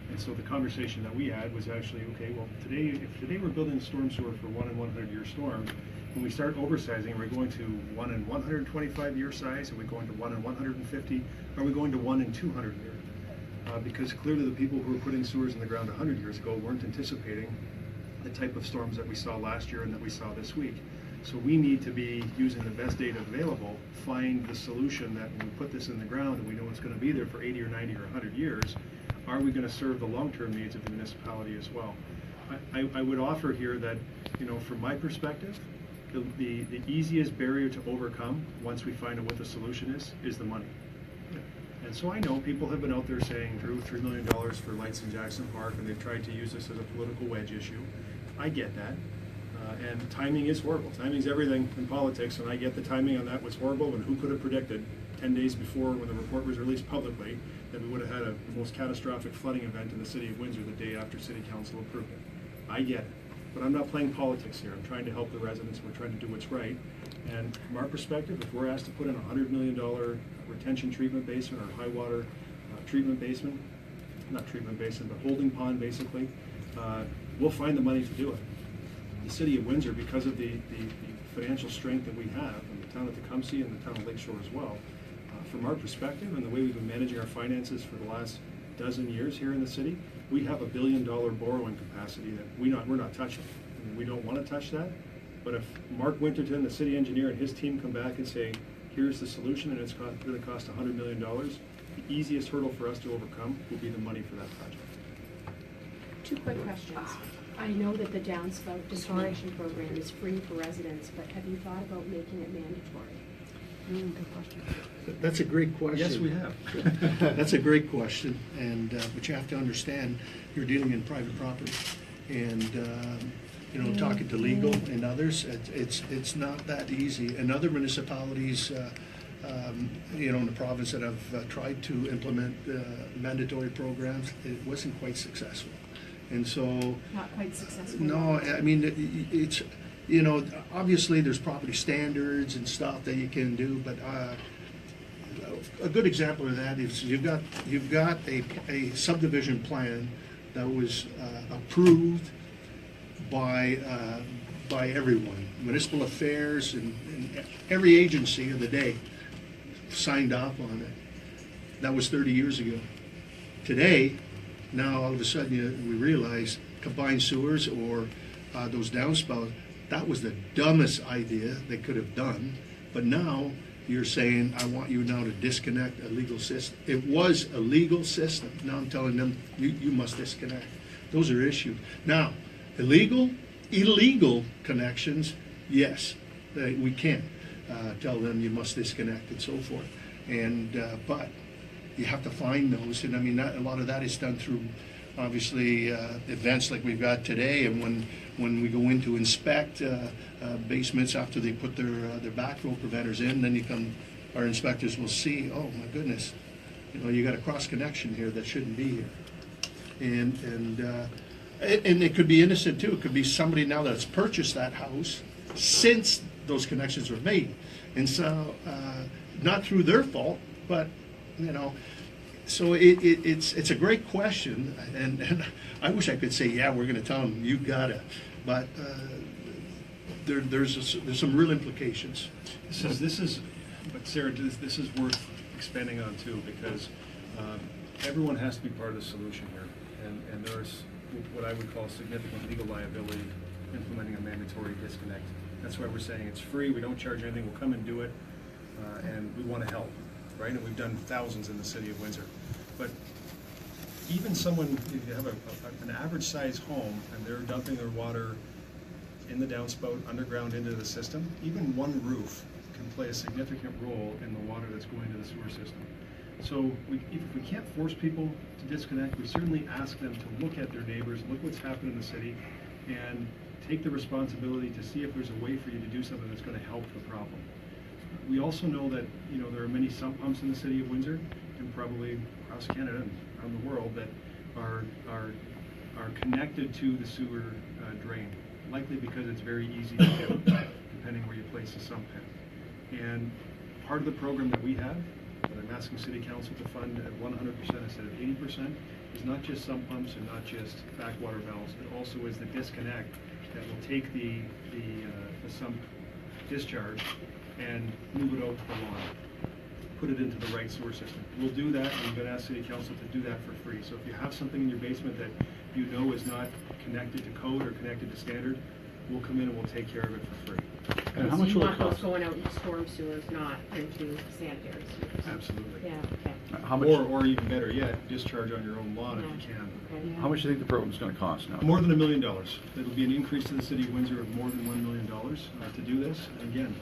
And so the conversation that we had was actually, okay, well, if today we're building a storm sewer for 1 in 100-year storms, when we start oversizing, are we going to 1 in 125-year size? Are we going to 1 in 150? Are we going to 1 in 200 year? Because clearly the people who were putting sewers in the ground 100 years ago weren't anticipating the type of storms that we saw last year and that we saw this week. So we need to be using the best data available, find the solution that when we put this in the ground and we know it's going to be there for 80 or 90 or 100 years, are we going to serve the long-term needs of the municipality as well? I would offer here that, from my perspective, the easiest barrier to overcome once we find out what the solution is the money. And so I know people have been out there saying, Drew, $3 million for lights in Jackson Park, and they've tried to use this as a political wedge issue. I get that. And timing is horrible. Timing's everything in politics, and I get the timing on that was horrible, and who could have predicted 10 days before when the report was released publicly that we would have had the most catastrophic flooding event in the city of Windsor the day after City Council approved it. I get it. But I'm not playing politics here. I'm trying to help the residents. We're trying to do what's right. And from our perspective, if we're asked to put in a $100 million retention treatment basin or high water treatment basin, not treatment basin, but holding pond basically, we'll find the money to do it. The city of Windsor, because of the financial strength that we have, and the town of Tecumseh and the town of Lakeshore as well, from our perspective and the way we've been managing our finances for the last dozen years here in the city, we have $1 billion borrowing capacity that we're not touching. I mean, we don't want to touch that, but if Mark Winterton, the city engineer, and his team come back and say, here's the solution and it's going to cost $100 million, the easiest hurdle for us to overcome will be the money for that project. 2 quick questions. I know that the downspout desalination program is free for residents, but have you thought about making it mandatory? Good question. That's a great question. Yes, we have. That's a great question, and but you have to understand you're dealing in private property, and talking to legal and others, it's not that easy. And other municipalities, in the province that have tried to implement mandatory programs, it wasn't quite successful, and so. Not quite successful. No, I mean it's. Obviously there's property standards and stuff that you can do, but a good example of that is you've got a subdivision plan that was approved by everyone, municipal affairs and every agency of the day signed off on it. That was 30 years ago. Today, now all of a sudden we realize combined sewers or those downspouts, that was the dumbest idea they could have done. But now you're saying, I want you now to disconnect a legal system. It was a legal system. Now I'm telling them, you must disconnect. Those are issues. Now, illegal connections, yes, we can tell them you must disconnect and so forth. And but you have to find those. And I mean, a lot of that is done through, obviously, events like we've got today, and when we go in to inspect basements after they put their backflow preventers in, then our inspectors will see, oh my goodness, you got a cross connection here that shouldn't be here, and it could be innocent too. It could be somebody now that's purchased that house since those connections were made, and so not through their fault, but So it's a great question, and I wish I could say, yeah, we're going to tell them you gotta, but there's some real implications. This is, but Sarah, this is worth expanding on too, because everyone has to be part of the solution here, and there's what I would call significant legal liability implementing a mandatory disconnect. That's why we're saying it's free. We don't charge anything. We'll come and do it, and we want to help. Right, and we've done thousands in the city of Windsor. But even someone, if you have an average size home and they're dumping their water in the downspout underground into the system, even one roof can play a significant role in the water that's going to the sewer system. So if we can't force people to disconnect, we certainly ask them to look at their neighbors, look what's happened in the city, and take the responsibility to see if there's a way for you to do something that's going to help the problem. We also know that there are many sump pumps in the city of Windsor and probably across Canada and around the world that are connected to the sewer drain, likely because it's very easy to do, depending where you place the sump pad. And part of the program that we have, that I'm asking City Council to fund at 100% instead of 80%, is not just sump pumps and not just backwater valves. It also is the disconnect that will take the sump discharge and move it out to the lawn, put it into the right sewer system. We'll do that, and we've been asked City Council to do that for free. So if you have something in your basement that you know is not connected to code or connected to standard, we'll come in and we'll take care of it for free. And how much will it You want cost? those going out into storm sewers, not into sanitary sewers? Absolutely. Yeah, okay. How much, Or even better yet, discharge on your own lawn if you can. Okay. how much do you think the program's gonna cost now? More than $1 million. It'll be an increase to the city of Windsor of more than $1 million to do this. And again,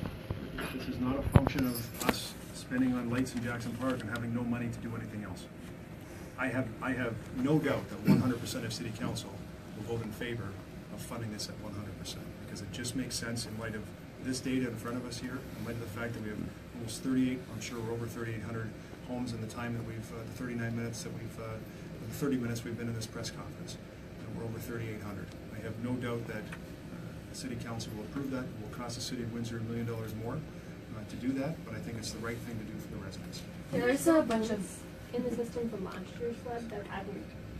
this is not a function of us spending on lights in Jackson Park and having no money to do anything else. I have no doubt that 100% of city council will vote in favor of funding this at 100%, because it just makes sense in light of this data in front of us here, in light of the fact that we have almost 38, I'm sure we're over 3,800 homes in the time that we've, the 39 minutes that we've, the 30 minutes we've been in this press conference. We're over 3,800. I have no doubt that the city council will approve that. It will cost the city of Windsor $1 million more to do that, but I think it's the right thing to do for the residents. There's a bunch of in the system from last year's flood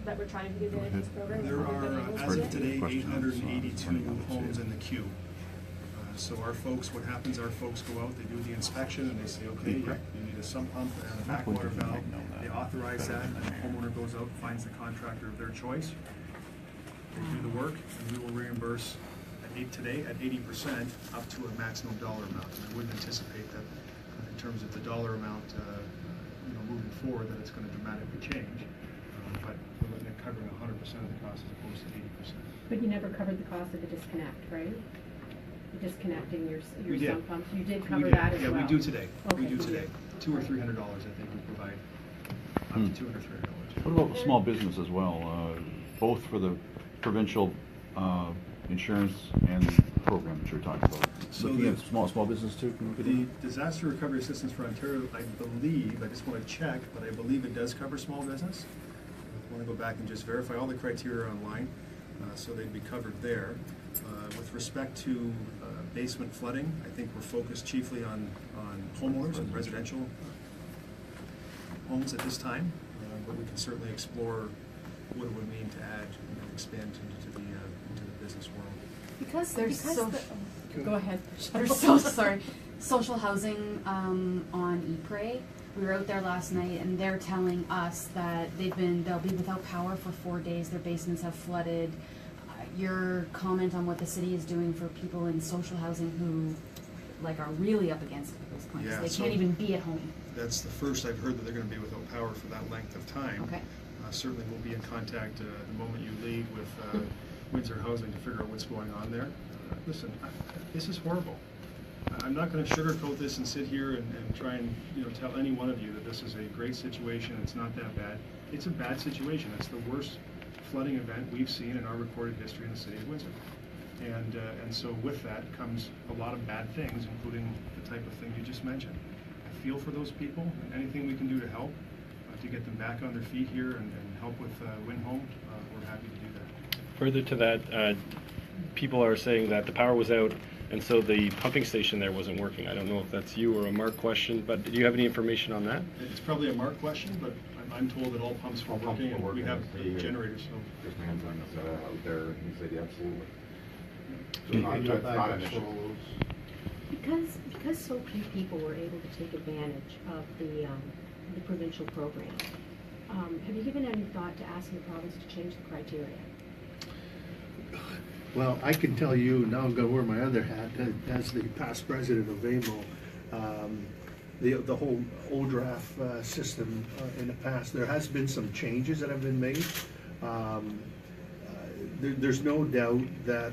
that we're trying to do the this program. There are, Haven't been as able of to. today, 882 homes in the queue. So our folks, what happens, our folks go out, they do the inspection, and they say, okay, you need a sump pump and a backwater valve. They authorize that, and the homeowner goes out, finds the contractor of their choice. They do the work, and we will reimburse today at 80% up to a maximum dollar amount. And I wouldn't anticipate that in terms of the dollar amount, moving forward, that it's going to dramatically change. But we're looking at covering 100% of the cost as opposed to 80%. But you never covered the cost of the disconnect, right? The disconnecting We your did. sump pumps. You did We cover did. that as well? Yeah, we do today. We Okay. do today. $200 or $300, I think we provide up to $200 or $300. What about small business as well, both for the provincial insurance and program that you're talking about? So Looking the- at small business too, can we look at The that? Disaster Recovery Assistance for Ontario, I believe, I just want to check, but I believe it does cover small business. I want to go back and just verify all the criteria online, so they'd be covered there. With respect to basement flooding, I think we're focused chiefly on homeowners and residential homes at this time, but we can certainly explore what it would mean to add and expand into the business world. Because Go ahead. There's so sorry. Social housing on Ypres. We were out there last night, and they're telling us that they'll be without power for 4 days. Their basements have flooded. Your comment on what the city is doing for people in social housing who, are really up against it at this point. Yeah, They so- can't even be at home. That's the first I've heard that they're going to be without power for that length of time. Okay. Certainly we'll be in contact the moment you leave with Windsor Housing to figure out what's going on there. Listen, this is horrible. I'm not going to sugarcoat this and sit here and try and tell any one of you that this is a great situation. It's not that bad. It's a bad situation. It's the worst flooding event we've seen in our recorded history in the city of Windsor. And so with that comes a lot of bad things, including the type of thing you just mentioned. I feel for those people, and anything we can do to help, to get them back on their feet here and help with Win Home, we're happy to do that. Further to that, people are saying that the power was out, and so the pumping station there wasn't working. I don't know if that's you or a Mark question, but do you have any information on that? It's probably a Mark question, but I'm told that all pumps were working, and we have generators, so. Chris Manzon is out there, and he said, absolutely. And your backups for all those? Because so few people were able to take advantage of the provincial program, have you given any thought to asking the province to change the criteria? Well, I can tell you, now I'm going to wear my other hat, as the past president of AMO, the whole ODRAF system in the past, there has been some changes that have been made. There's no doubt that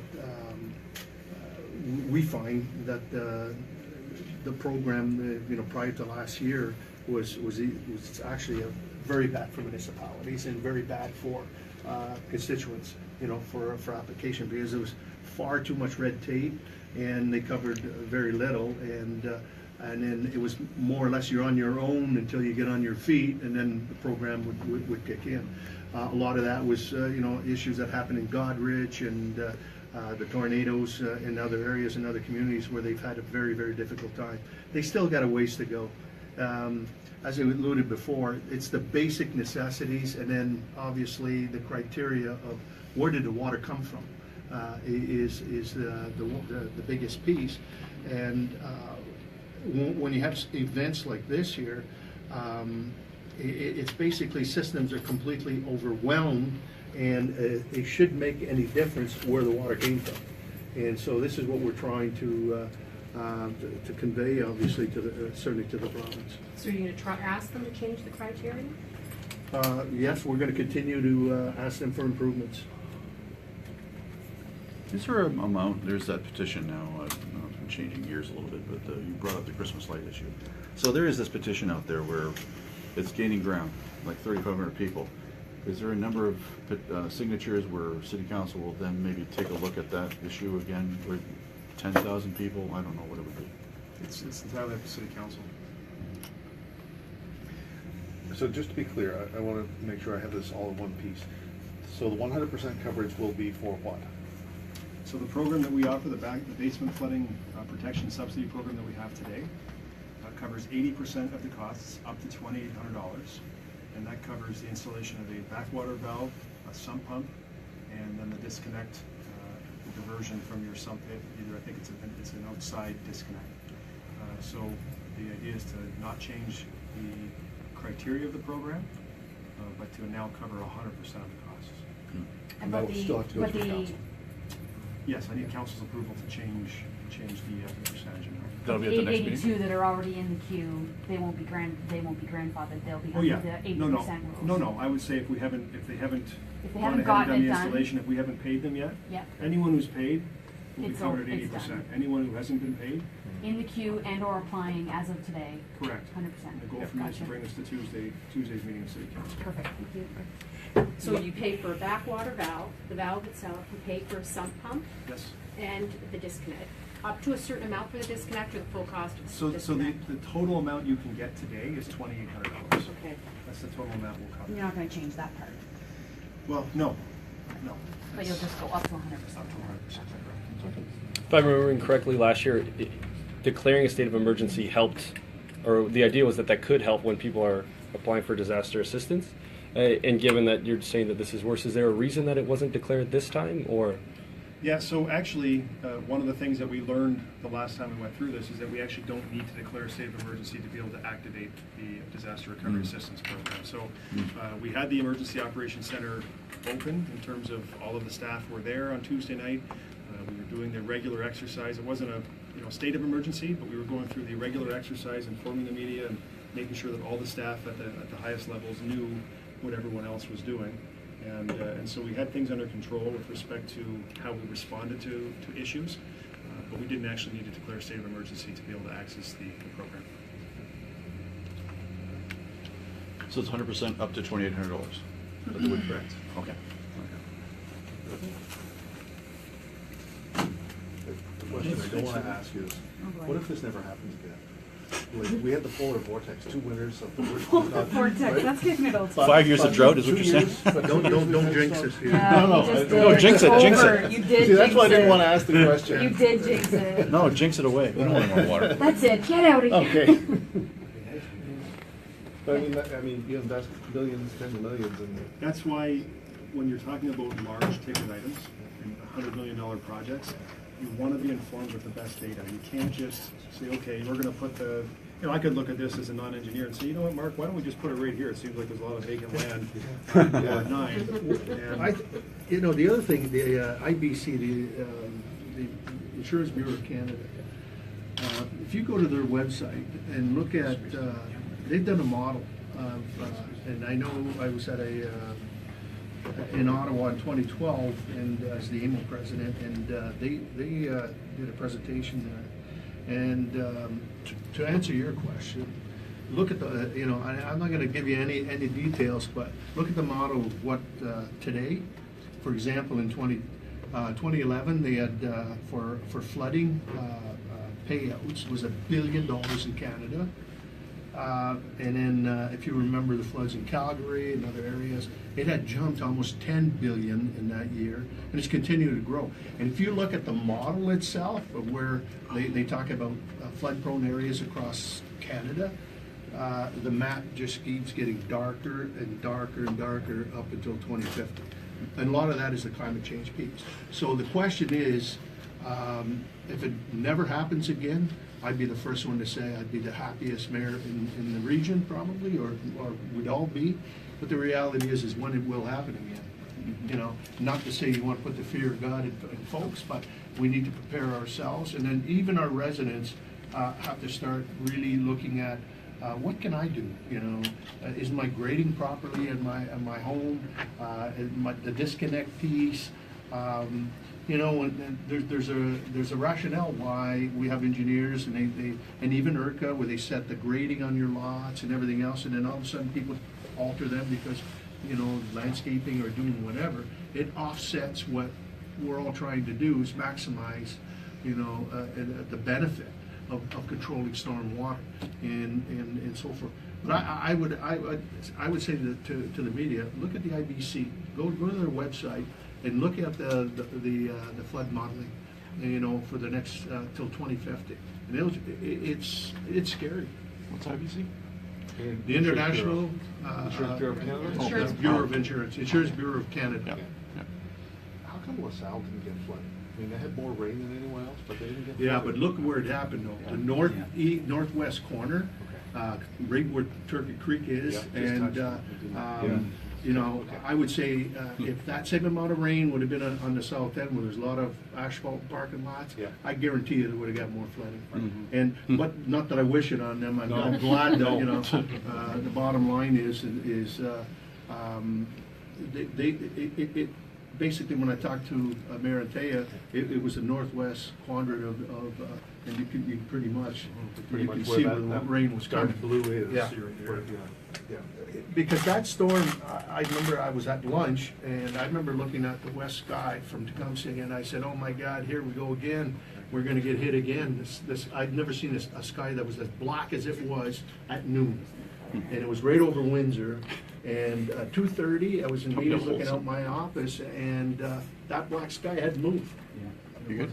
we find that the program, prior to last year, was actually very bad for municipalities and very bad for constituents, for application, because there was far too much red tape and they covered very little, and then it was more or less you're on your own until you get on your feet, and then the program would kick in. A lot of that was issues that happened in Godrich and the tornadoes in other areas and other communities where they've had a very, very difficult time. They still got a ways to go. As I alluded before, it's the basic necessities, and then obviously the criteria of where did the water come from is the biggest piece. And when you have events like this here, it's basically systems are completely overwhelmed, and it shouldn't make any difference where the water came from. And so this is what we're trying to to convey, obviously, to the, certainly to the province. So you're gonna ask them to change the criteria? Yes, we're gonna continue to ask them for improvements. Is there an amount, there's that petition now, it's been changing gears a little bit, but you brought up the Christmas light issue. So there is this petition out there where it's gaining ground, like 3,500 people. Is there a number of signatures where city council will then maybe take a look at that issue again, with 10,000 people? I don't know what it would be. It's entirely up to city council. So just to be clear, I want to make sure I have this all in one piece. So the 100% coverage will be for what? So the program that we offer, the basement flooding protection subsidy program that we have today, covers 80% of the costs, up to $2,800. And that covers the installation of a backwater valve, a sump pump, and then the disconnect, the diversion from your sump pit. Either I think it's an outside disconnect. So the idea is to not change the criteria of the program, but to now cover 100% of the costs. And that will still have to go through council. Yes, I need council's approval to change the percentage amount. That'll be at the next meeting? 82 that are already in the queue, they won't be grandfathered, they'll be Oh, yeah. under the 80% No, rules. no, I would say if they haven't If they gone haven't ahead and gotten done it the done, installation, if we haven't paid them yet, Yep. anyone who's paid will be It's all- covered at it's 80%. done. Anyone who hasn't been paid, in the queue and or applying as of today, correct. 100%. And the goal from this is to Gotcha. bring us to Tuesday's meeting of city council. Perfect, thank you. So you pay for a backwater valve, the valve itself, you pay for a sump pump, Yes. and the disconnect. Up to a certain amount for the disconnect, or the full cost of the So disconnect? the total amount you can get today is $2,800. Okay. That's the total amount we'll cover. You're not gonna change that part, Well, no. but you'll just go up to 100%. Up to 100%. If I'm remembering correctly, last year, declaring a state of emergency helped, or the idea was that that could help when people are applying for disaster assistance. And given that you're saying that this is worse, is there a reason that it wasn't declared this time, or? Yeah, so actually, one of the things that we learned the last time we went through this is that we actually don't need to declare a state of emergency to be able to activate the disaster recovery assistance program. So we had the emergency operations center open in terms of all of the staff were there on Tuesday night. We were doing the regular exercise. It wasn't a state of emergency, but we were going through the regular exercise, informing the media and making sure that all the staff at the highest levels knew what everyone else was doing. And so we had things under control with respect to how we responded to issues, but we didn't actually need to declare a state of emergency to be able to access the program. So it's 100% up to $2,800? That's correct. Okay. The question I don't want to ask is, what if this never happens again? Like, we had the polar vortex, 2 winters of the worst. Vortex, that's getting it old. 5 years of drought is what 2 you're saying? years, but Don't jinx it, Peter. No, you just no, did. jinx it, It's jinx over. it. You did See, that's why I jinx didn't it. want to ask the question. You did jinx it. No, jinx it away. We don't want any more water. That's it, get out of here. Okay. But I mean, you invest billions, tens of millions in That's why when you're talking about large ticket items and $100 million projects, you want to be informed with the best data. You can't just say, okay, we're going to put I could look at this as a non-engineer and say, you know what, Mark, why don't we just put it right here? It seems like there's a lot of vacant land on Ward 9. And The other thing, the IBC, the Insurance Bureau of Canada, if you go to their website and look at, they've done a model of, and I know I was at in Ottawa in 2012 and as the AMO president, and they did a presentation there. And to answer your question, look at the, I'm not going to give you any details, but look at the model of what today, for example, in 2011, they had for flooding payouts was $1 billion in Canada. And then if you remember the floods in Calgary and other areas, it had jumped almost $10 billion in that year, and it's continued to grow. And if you look at the model itself of where they talk about flood-prone areas across Canada, the map just keeps getting darker and darker and darker up until 2050. And a lot of that is the climate change piece. So the question is, if it never happens again, I'd be the first one to say I'd be the happiest mayor in the region, probably, or we'd all be. But the reality is when it will happen again. You know, not to say you want to put the fear of God in folks, but we need to prepare ourselves. And then even our residents have to start really looking at, what can I do? You know, is my grading properly in my home? The disconnect piece. You know, and there's a rationale why we have engineers and and even IRCA, where they set the grading on your lots and everything else, and then all of a sudden people alter them because, you know, landscaping or doing whatever. It offsets what we're all trying to do, is maximize, you know, the benefit of controlling storm water and so forth. But I would say to the media, look at the IBC, go to their website and look at the flood modeling, you know, for the next till 2050. And it's scary. What's IBC? The International Insurance Bureau of Canada? Insurance Bureau of Insurance, Insurance Bureau of Canada. How come LaSalle didn't get flooded? I mean, they had more rain than anyone else, but they didn't get flooded. Yeah, but look where it happened though. The northwest corner, right where Turkey Creek is, Yeah, just and touched it. you know, I would say if that same amount of rain would have been on the south end, where there's a lot of asphalt parking lots, Yeah. I guarantee you they would have got more flooding. Mhm. And but not that I wish it on them. I'm glad that, you know, the bottom line is it basically, when I talked to Mayor Antea, it was the northwest quadrant of and you can pretty much Pretty you much can where see that- where the that rain was coming. dark blue is. Yeah. Yeah. Because that storm, I remember I was at lunch, and I remember looking at the west sky from Tecumseh, and I said, oh my God, here we go again. We're gonna get hit again. I'd never seen a sky that was as black as it was at noon. And it was right over Windsor. And 2:30, I was in meetings looking out my office, and that black sky hadn't moved. You good?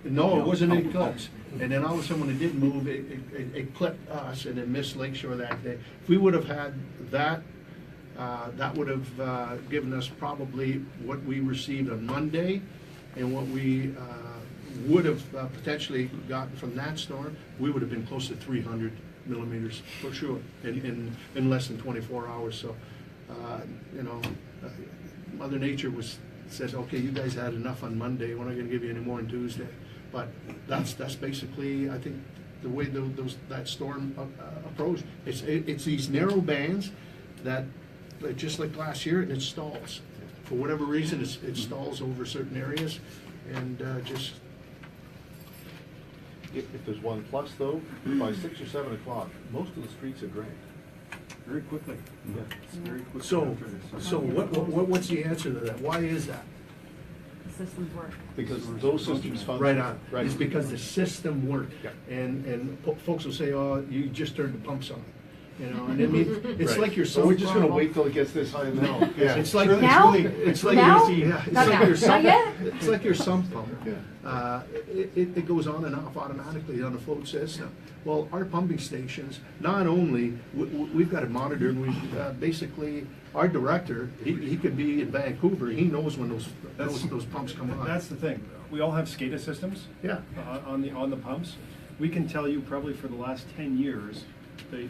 No, it wasn't an eclipse. And then all of a sudden, when it did move, it clipped us and it missed Lakeshore that day. If we would have had that, that would have given us probably what we received on Monday and what we would have potentially gotten from that storm. We would have been close to 300 millimeters for sure in less than 24 hours. So, you know, Mother Nature says, okay, you guys had enough on Monday, we're not gonna give you any more on Tuesday. But that's basically, I think, the way that storm approached. It's these narrow bands that, just like last year, and it stalls. For whatever reason, it stalls over certain areas, and just, If there's one plus though, by 6 or 7 o'clock, most of the streets are drained. Very quickly. Yeah, it's very quickly so, after this. so what's the answer to that? Why is that? The systems work. Because those systems function. Right on. Right. It's because the system worked. Yeah. And folks will say, oh, you just turned the pumps on. You know, and I mean, it's Right. like your So sump we're just gonna pump. wait till it gets this high and No, then. Yeah. it's like, Now? it's like, Now? yeah, it's Not like now. your sump, Not yet? it's like your sump pump. Yeah. It goes on and off automatically on the float system. Well, our pumping stations, not only, we've got it monitored, and we've, basically, our director, he could be in Vancouver, he knows when those pumps come on. That's the thing. We all have SCADA systems. Yeah. On the pumps. We can tell you probably for the last 10 years, the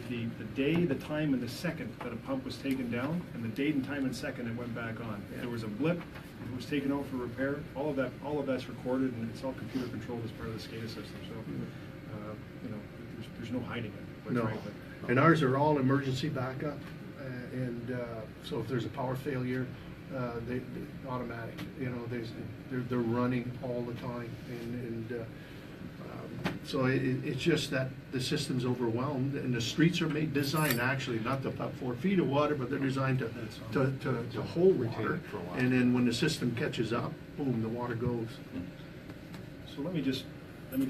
day, the time, and the second that a pump was taken down, and the date and time and second it went back on. If there was a blip, if it was taken out for repair, all of that's recorded, and it's all computer controlled as part of the SCADA system. So, you know, there's no hiding it, quite No, frankly. and ours are all emergency backup, and so if there's a power failure, they automatic, you know, they're running all the time, and so it's just that the system's overwhelmed, and the streets are designed actually not to pump 4 feet of water, but they're designed to hold Retain water, it for a while. and then when the system catches up, boom, the water goes. So let me just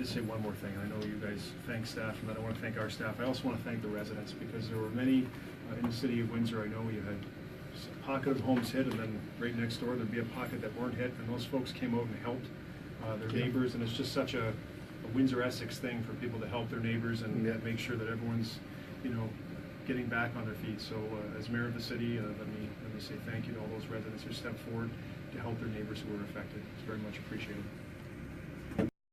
say one more thing. I know you guys thank staff, and I want to thank our staff. I also want to thank the residents, because there were many in the city of Windsor. I know you had a pocket of homes hit, and then right next door there'd be a pocket that weren't hit, and those folks came out and helped their neighbors, and it's just such a Windsor-Essex thing for people to help their neighbors and make sure that everyone's, you know, getting back on their feet. So as mayor of the city, let me say thank you to all those residents who stepped forward to help their neighbors who were affected. It's very much appreciated.